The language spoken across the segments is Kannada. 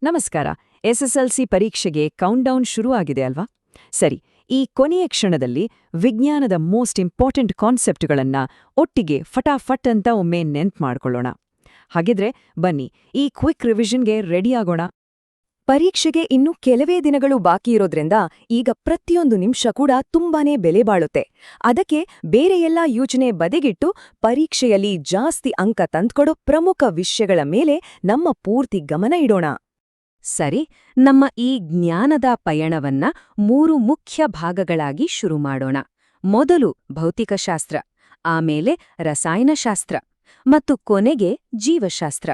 ನಮಸ್ಕಾರ. ಎಸ್ಎಸ್ಎಲ್ಸಿ ಪರೀಕ್ಷೆಗೆ ಕೌಂಟ್ಡೌನ್ ಶುರು ಆಗಿದೆ ಅಲ್ವಾ? ಸರಿ, ಈ ಕೊನೆಯ ಕ್ಷಣದಲ್ಲಿ ವಿಜ್ಞಾನದ ಮೋಸ್ಟ್ ಇಂಪಾರ್ಟೆಂಟ್ ಕಾನ್ಸೆಪ್ಟ್ಗಳನ್ನ ಒಟ್ಟಿಗೆ ಫಟಾಫಟ್ ಅಂತ ಒಮ್ಮೆ ನೆನ್ಪು ಮಾಡ್ಕೊಳ್ಳೋಣ. ಹಾಗಿದ್ರೆ ಬನ್ನಿ, ಈ ಕ್ವಿಕ್ ರಿವಿಷನ್ಗೆ ರೆಡಿ ಆಗೋಣ. ಪರೀಕ್ಷೆಗೆ ಇನ್ನು ಕೆಲವೇ ದಿನಗಳು ಬಾಕಿ ಇರೋದ್ರಿಂದ ಈಗ ಪ್ರತಿಯೊಂದು ನಿಮಿಷ ಕೂಡ ತುಂಬಾನೇ ಬೆಲೆ ಬಾಳುತ್ತೆ. ಅದಕ್ಕೆ ಬೇರೆ ಎಲ್ಲಾ ಯೋಚನೆ ಬದಿಗಿಟ್ಟು ಪರೀಕ್ಷೆಯಲ್ಲಿ ಜಾಸ್ತಿ ಅಂಕ ತಂದ್ಕೊಡೋ ಪ್ರಮುಖ ವಿಷಯಗಳ ಮೇಲೆ ನಮ್ಮ ಪೂರ್ತಿ ಗಮನ ಇಡೋಣ. ಸರಿ, ನಮ್ಮ ಈ ಜ್ಞಾನದ ಪಯಣವನ್ನ 3 ಮುಖ್ಯ ಭಾಗಗಳಾಗಿ ಶುರು ಮಾಡೋಣ. ಮೊದಲು ಭೌತಿಕಶಾಸ್ತ್ರ, ಆಮೇಲೆ ರಸಾಯನಶಾಸ್ತ್ರ ಮತ್ತು ಕೊನೆಗೆ ಜೀವಶಾಸ್ತ್ರ.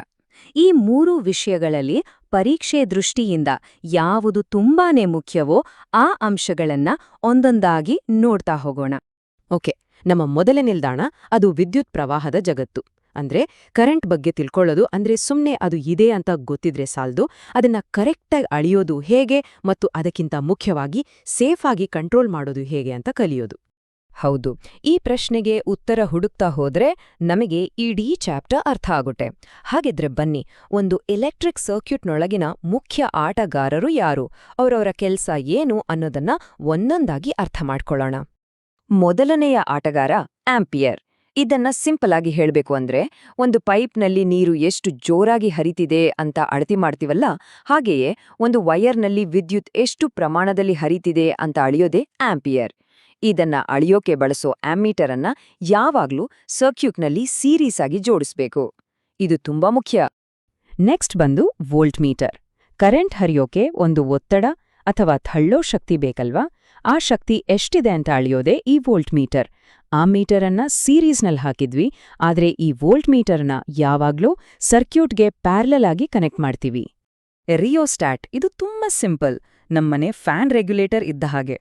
ಈ 3 ವಿಷಯಗಳಲ್ಲಿ ಪರೀಕ್ಷೆ ದೃಷ್ಟಿಯಿಂದ ಯಾವುದು ತುಂಬಾನೇ ಮುಖ್ಯವೋ ಆ ಅಂಶಗಳನ್ನ ಒಂದೊಂದಾಗಿ ನೋಡ್ತಾ ಹೋಗೋಣ. ಓಕೆ, ನಮ್ಮ ಮೊದಲ ನಿಲ್ದಾಣ ಅದು ವಿದ್ಯುತ್ ಪ್ರವಾಹದ ಜಗತ್ತು. ಅಂದ್ರೆ ಕರೆಂಟ್ ಬಗ್ಗೆ ತಿಳ್ಕೊಳ್ಳೋದು ಅಂದ್ರೆ ಸುಮ್ನೆ ಅದು ಇದೆ ಅಂತ ಗೊತ್ತಿದ್ರೆ ಸಾಲ್ದು, ಅದನ್ನ ಕರೆಕ್ಟಾಗಿ ಅಳಿಯೋದು ಹೇಗೆ ಮತ್ತು ಅದಕ್ಕಿಂತ ಮುಖ್ಯವಾಗಿ ಸೇಫ್ ಆಗಿ ಕಂಟ್ರೋಲ್ ಮಾಡೋದು ಹೇಗೆ ಅಂತ ಕಲಿಯೋದು. ಹೌದು, ಈ ಪ್ರಶ್ನೆಗೆ ಉತ್ತರ ಹುಡುಕ್ತಾ ಹೋದ್ರೆ ನಮಗೆ ಇಡೀ ಚಾಪ್ಟರ್ ಅರ್ಥ ಆಗುತ್ತೆ. ಹಾಗಿದ್ರೆ ಬನ್ನಿ, ಒಂದು ಎಲೆಕ್ಟ್ರಿಕ್ ಸರ್ಕ್ಯೂಟ್ನೊಳಗಿನ ಮುಖ್ಯ ಆಟಗಾರರು ಯಾರು, ಅವರವರ ಕೆಲ್ಸ ಏನು ಅನ್ನೋದನ್ನ ಒಂದೊಂದಾಗಿ ಅರ್ಥ ಮಾಡ್ಕೊಳ್ಳೋಣ. ಮೊದಲನೆಯ ಆಟಗಾರ ಆಂಪಿಯರ್. ಇದನ್ನ ಸಿಂಪಲ್ ಆಗಿ ಹೇಳ್ಬೇಕು ಅಂದ್ರೆ, ಒಂದು ಪೈಪ್ನಲ್ಲಿ ನೀರು ಎಷ್ಟು ಜೋರಾಗಿ ಹರಿತಿದೆ ಅಂತ ಅಳತೆ ಮಾಡ್ತೀವಲ್ಲ, ಹಾಗೆಯೇ ಒಂದು ವೈರ್ನಲ್ಲಿ ವಿದ್ಯುತ್ ಎಷ್ಟು ಪ್ರಮಾಣದಲ್ಲಿ ಹರಿತಿದೆ ಅಂತ ಅಳಿಯೋದೇ ಆಂಪಿಯರ್. ಇದನ್ನ ಅಳಿಯೋಕೆ ಬಳಸೋ ಆಮ್ಮೀಟರ್ ಅನ್ನ ಯಾವಾಗ್ಲೂ ಸರ್ಕ್ಯೂಟ್ನಲ್ಲಿ ಸೀರೀಸ್ ಆಗಿ ಜೋಡಿಸ್ಬೇಕು. ಇದು ತುಂಬಾ ಮುಖ್ಯ. ನೆಕ್ಸ್ಟ್ ಬಂದು ವೋಲ್ಟ್ ಮೀಟರ್. ಕರೆಂಟ್ ಹರಿಯೋಕೆ ಒಂದು ಒತ್ತಡ ಅಥವಾ ಥಳ್ಳೋ ಶಕ್ತಿ ಬೇಕಲ್ವಾ? ಆ ಶಕ್ತಿ ಎಷ್ಟಿದೆ ಅಂತ ಅಳಿಯೋದೇ ಈ ವೋಲ್ಟ್ ಮೀಟರ್. ಆ ಮೀಟರನ್ನ ಸೀರೀಸ್ನಲ್ಲಿ ಹಾಕಿದ್ವಿ, ಆದ್ರೆ ಈ ವೋಲ್ಟ್ ಮೀಟರ್ನ ಯಾವಾಗ್ಲೂ ಸರ್ಕ್ಯೂಟ್ಗೆ ಪ್ಯಾರಲಲ್ ಆಗಿ ಕನೆಕ್ಟ್ ಮಾಡ್ತೀವಿ. ರಿಯೋಸ್ಟ್ಯಾಟ್ ಇದು ತುಂಬಾ ಸಿಂಪಲ್, ನಮ್ಮನೆ ಫ್ಯಾನ್ ರೆಗ್ಯುಲೇಟರ್ ಇದ್ದ ಹಾಗೆ.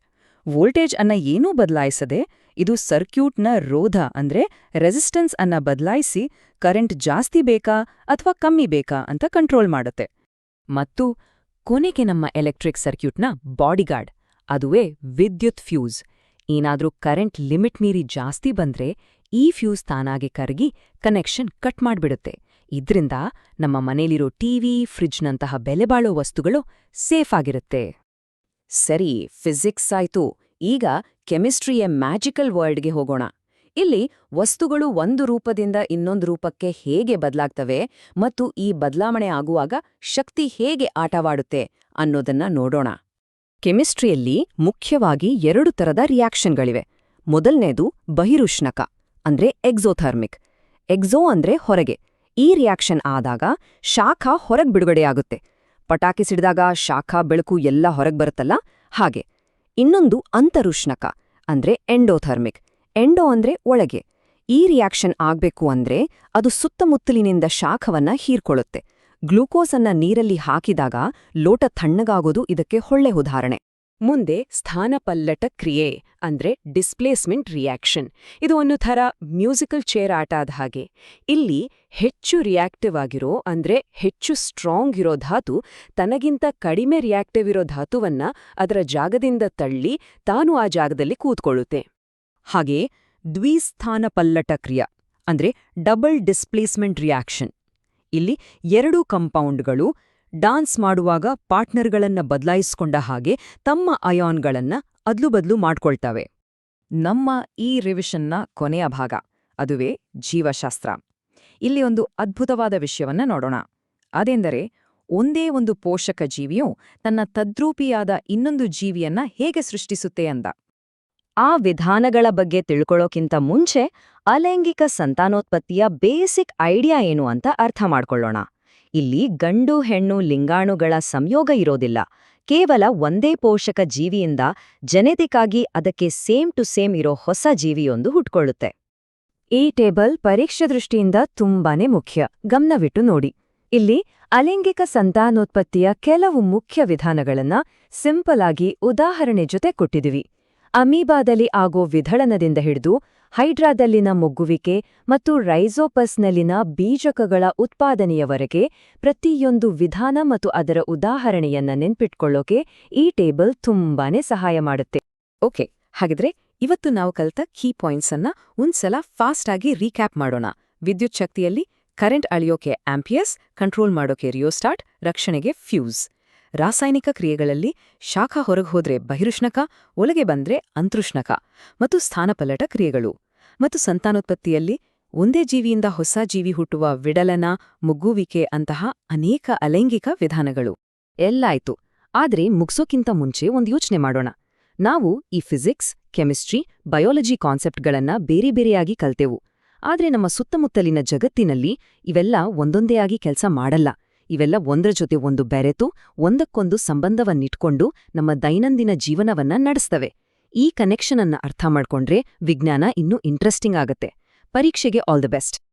ವೋಲ್ಟೇಜ್ ಅನ್ನ ಏನೂ ಬದಲಾಯಿಸದೆ ಇದು ಸರ್ಕ್ಯೂಟ್ನ ರೋಧ ಅಂದ್ರೆ ರೆಸಿಸ್ಟೆನ್ಸ್ ಅನ್ನ ಬದಲಾಯಿಸಿ ಕರೆಂಟ್ ಜಾಸ್ತಿ ಬೇಕಾ ಅಥವಾ ಕಮ್ಮಿ ಬೇಕಾ ಅಂತ ಕಂಟ್ರೋಲ್ ಮಾಡುತ್ತೆ. ಮತ್ತು ಕೊನೆಗೆ ನಮ್ಮ ಎಲೆಕ್ಟ್ರಿಕ್ ಸರ್ಕ್ಯೂಟ್ನ ಬಾಡಿಗಾರ್ಡ್, ಅದುವೇ ವಿದ್ಯುತ್ ಫ್ಯೂಸ್. ಏನಾದ್ರೂ ಕರೆಂಟ್ ಲಿಮಿಟ್ ಮೀರಿ ಜಾಸ್ತಿ ಬಂದ್ರೆ ಈ ಫ್ಯೂಸ್ ತಾನಾಗೆ ಕರಗಿ ಕನೆಕ್ಷನ್ ಕಟ್ ಮಾಡ್ಬಿಡುತ್ತೆ. ಇದ್ರಿಂದ ನಮ್ಮ ಮನೇಲಿರೋ ಟಿವಿ, ಫ್ರಿಡ್ಜ್ನಂತಹ ಬೆಲೆಬಾಳೋ ವಸ್ತುಗಳು ಸೇಫ್ ಆಗಿರುತ್ತೆ. ಸರಿ, ಫಿಸಿಕ್ಸ್ ಆಯ್ತು. ಈಗ ಕೆಮಿಸ್ಟ್ರಿಯ ಮ್ಯಾಜಿಕಲ್ ವರ್ಲ್ಡ್ಗೆ ಹೋಗೋಣ. ಇಲ್ಲಿ ವಸ್ತುಗಳು ಒಂದು ರೂಪದಿಂದ ಇನ್ನೊಂದು ರೂಪಕ್ಕೆ ಹೇಗೆ ಬದಲಾಗ್ತವೆ ಮತ್ತು ಈ ಬದಲಾವಣೆ ಆಗುವಾಗ ಶಕ್ತಿ ಹೇಗೆ ಆಟವಾಡುತ್ತೆ ಅನ್ನೋದನ್ನ ನೋಡೋಣ. ಕೆಮಿಸ್ಟ್ರಿಯಲ್ಲಿ ಮುಖ್ಯವಾಗಿ 2 ಥರದ ರಿಯಾಕ್ಷನ್ಗಳಿವೆ. ಮೊದಲನೇದು ಬಹಿರುಷ್ಣಕ ಅಂದ್ರೆ ಎಕ್ಸೋಥರ್ಮಿಕ್. ಎಕ್ಸೋ ಅಂದ್ರೆ ಹೊರಗೆ. ಈ ರಿಯಾಕ್ಷನ್ ಆದಾಗ ಶಾಖ ಹೊರಗ್ ಬಿಡುಗಡೆಯಾಗುತ್ತೆ. ಪಟಾಕಿ ಸಿಡಿದಾಗ ಶಾಖ ಬೆಳಕು ಎಲ್ಲ ಹೊರಗ್ ಬರುತ್ತಲ್ಲ ಹಾಗೆ. ಇನ್ನೊಂದು ಅಂತರುಷ್ಣಕ ಅಂದ್ರೆ ಎಂಡೋಥರ್ಮಿಕ್. ಎಂಡೋ ಅಂದ್ರೆ ಒಳಗೆ. ಈ ರಿಯಾಕ್ಷನ್ ಆಗ್ಬೇಕು ಅಂದ್ರೆ ಅದು ಸುತ್ತಮುತ್ತಲಿನಿಂದ ಶಾಖವನ್ನ ಹೀರ್ಕೊಳ್ಳುತ್ತೆ. ಗ್ಲೂಕೋಸ್ ಅನ್ನ ನೀರಲ್ಲಿ ಹಾಕಿದಾಗ ಲೋಟ ತಣ್ಣಗಾಗೋದು ಇದಕ್ಕೆ ಒಳ್ಳೆ ಉದಾಹರಣೆ. ಮುಂದೆ ಸ್ಥಾನಪಲ್ಲಟ ಕ್ರಿಯೆ ಅಂದ್ರೆ ಡಿಸ್ಪ್ಲೇಸ್ಮೆಂಟ್ ರಿಯಾಕ್ಷನ್. ಇದು ಒಂದು ಥರ ಮ್ಯೂಸಿಕಲ್ ಚೇರ್ ಆಟ ಆದ ಹಾಗೆ. ಇಲ್ಲಿ ಹೆಚ್ಚು ರಿಯಾಕ್ಟಿವ್ ಆಗಿರೋ ಅಂದ್ರೆ ಹೆಚ್ಚು ಸ್ಟ್ರಾಂಗ್ ಇರೋ ಧಾತು ತನಗಿಂತ ಕಡಿಮೆ ರಿಯಾಕ್ಟಿವ್ ಇರೋ ಧಾತುವನ್ನ ಅದರ ಜಾಗದಿಂದ ತಳ್ಳಿ ತಾನು ಆ ಜಾಗದಲ್ಲಿ ಕೂತ್ಕೊಳ್ಳುತ್ತೆ. ಹಾಗೆ ದ್ವಿಸ್ಥಾನಪಲ್ಲಟ ಕ್ರಿಯೆ ಅಂದ್ರೆ ಡಬಲ್ ಡಿಸ್ಪ್ಲೇಸ್ಮೆಂಟ್ ರಿಯಾಕ್ಷನ್. ಇಲ್ಲಿ 2 ಕಂಪೌಂಡ್ಗಳು ಡಾನ್ಸ್ ಮಾಡುವಾಗ ಪಾರ್ಟ್ನರ್ಗಳನ್ನ ಬದಲಾಯಿಸ್ಕೊಂಡ ಹಾಗೆ ತಮ್ಮ ಅಯಾನ್ಗಳನ್ನ ಅದ್ಲುಬದ್ಲು ಮಾಡ್ಕೊಳ್ತವೆ. ನಮ್ಮ ಈ ರಿವಿಷನ್ನ ಕೊನೆಯ ಭಾಗ, ಅದುವೇ ಜೀವಶಾಸ್ತ್ರ. ಇಲ್ಲಿ ಒಂದು ಅದ್ಭುತವಾದ ವಿಷಯವನ್ನ ನೋಡೋಣ. ಅದೆಂದರೆ, ಒಂದೇ ಒಂದು ಪೋಷಕ ಜೀವಿಯು ತನ್ನ ತದ್ರೂಪಿಯಾದ ಇನ್ನೊಂದು ಜೀವಿಯನ್ನ ಹೇಗೆ ಸೃಷ್ಟಿಸುತ್ತೆ ಅಂತ. ಆ ವಿಧಾನಗಳ ಬಗ್ಗೆ ತಿಳ್ಕೊಳ್ಳೋಕ್ಕಿಂತ ಮುಂಚೆ ಅಲೈಂಗಿಕ ಸಂತಾನೋತ್ಪತ್ತಿಯ ಬೇಸಿಕ್ ಐಡಿಯಾ ಏನು ಅಂತ ಅರ್ಥ ಮಾಡ್ಕೊಳ್ಳೋಣ. ಇಲ್ಲಿ ಗಂಡು ಹೆಣ್ಣು ಲಿಂಗಾಣುಗಳ ಸಂಯೋಗ ಇರೋದಿಲ್ಲ. ಕೇವಲ ಒಂದೇ ಪೋಷಕ ಜೀವಿಯಿಂದ ಜೆನೆಟಿಕ್ ಆಗಿ ಅದಕ್ಕೆ ಸೇಮ್ ಟು ಸೇಮ್ ಇರೋ ಹೊಸ ಜೀವಿಯೊಂದು ಹುಟ್ಕೊಳ್ಳುತ್ತೆ. ಈ ಟೇಬಲ್ ಪರೀಕ್ಷೆ ದೃಷ್ಟಿಯಿಂದ ತುಂಬಾನೇ ಮುಖ್ಯ. ಗಮನವಿಟ್ಟು ನೋಡಿ. ಇಲ್ಲಿ ಅಲೈಂಗಿಕ ಸಂತಾನೋತ್ಪತ್ತಿಯ ಕೆಲವು ಮುಖ್ಯ ವಿಧಾನಗಳನ್ನ ಸಿಂಪಲ್ ಆಗಿ ಉದಾಹರಣೆ ಜೊತೆ ಕೊಟ್ಟಿದಿವಿ. ಅಮೀಬಾದಲ್ಲಿ ಆಗೋ ವಿಧಳನದಿಂದ ಹಿಡಿದು ಹೈಡ್ರಾದಲ್ಲಿನ ಮೊಗ್ಗುವಿಕೆ ಮತ್ತು ರೈಸೋಪಸ್ನಲ್ಲಿನ ಬೀಜಕಗಳ ಉತ್ಪಾದನೆಯವರೆಗೆ ಪ್ರತಿಯೊಂದು ವಿಧಾನ ಮತ್ತು ಅದರ ಉದಾಹರಣೆಯನ್ನ ನೆನ್ಪಿಟ್ಕೊಳ್ಳೋಕೆ ಈ ಟೇಬಲ್ ತುಂಬಾನೇ ಸಹಾಯ ಮಾಡುತ್ತೆ. ಓಕೆ, ಹಾಗಿದ್ರೆ ಇವತ್ತು ನಾವು ಕಲಿತ ಕೀ ಪಾಯಿಂಟ್ಸ್ ಅನ್ನ ಒಂದ್ಸಲ ಫಾಸ್ಟ್ ಆಗಿ ರೀಕ್ಯಾಪ್ ಮಾಡೋಣ. ವಿದ್ಯುತ್ ಶಕ್ತಿಯಲ್ಲಿ ಕರೆಂಟ್ ಅಳೆಯೋಕೆ ಆಂಪಿಯರ್ಸ್, ಕಂಟ್ರೋಲ್ ಮಾಡೋಕೆ ರಿಯೋಸ್ಟಾಟ್, ರಕ್ಷಣೆಗೆ ಫ್ಯೂಸ್. ರಾಸಾಯನಿಕ ಕ್ರಿಯೆಗಳಲ್ಲಿ ಶಾಖ ಹೊರಗೆ ಹೋದ್ರೆ ಬಹಿರುಷ್ಣಕ, ಒಳಗೆ ಬಂದ್ರೆ ಅಂತರುಷ್ಣಕ ಮತ್ತು ಸ್ಥಾನಪಲ್ಲಟ ಕ್ರಿಯೆಗಳು. ಮತ್ತು ಸಂತಾನೋತ್ಪತ್ತಿಯಲ್ಲಿ ಒಂದೇ ಜೀವಿಯಿಂದ ಹೊಸ ಜೀವಿ ಹುಟ್ಟುವ ವಿಡಲನ, ಮುಗ್ಗುವಿಕೆ ಅಂತಹ ಅನೇಕ ಅಲೈಂಗಿಕ ವಿಧಾನಗಳು. ಎಲ್ಲಾಯ್ತು. ಆದ್ರೆ ಮುಗ್ಸೋಕ್ಕಿಂತ ಮುಂಚೆ ಒಂದು ಯೋಚನೆ ಮಾಡೋಣ. ನಾವು ಈ ಫಿಸಿಕ್ಸ್, ಕೆಮಿಸ್ಟ್ರಿ, ಬಯಾಲಜಿ ಕಾನ್ಸೆಪ್ಟ್ಗಳನ್ನ ಬೇರೆ ಬೇರೆಯಾಗಿ ಕಲ್ತೆವು. ಆದ್ರೆ ನಮ್ಮ ಸುತ್ತಮುತ್ತಲಿನ ಜಗತ್ತಿನಲ್ಲಿ ಇವೆಲ್ಲ ಒಂದೊಂದೇ ಆಗಿ ಕೆಲಸ ಮಾಡಲ್ಲ. ಇವೆಲ್ಲ ಒಂದ್ರ ಜೊತೆ ಒಂದು ಬೆರೆತು ಒಂದಕ್ಕೊಂದು ಸಂಬಂಧವನ್ನಿಟ್ಕೊಂಡು ನಮ್ಮ ದೈನಂದಿನ ಜೀವನವನ್ನ ನಡೆಸ್ತವೆ. ಈ ಕನೆಕ್ಷನ್ ಅನ್ನ ಅರ್ಥ ಮಾಡ್ಕೊಂಡ್ರೆ ವಿಜ್ಞಾನ ಇನ್ನೂ ಇಂಟ್ರೆಸ್ಟಿಂಗ್ ಆಗತ್ತೆ. ಪರೀಕ್ಷೆಗೆ ಆಲ್ ದಿ ಬೆಸ್ಟ್.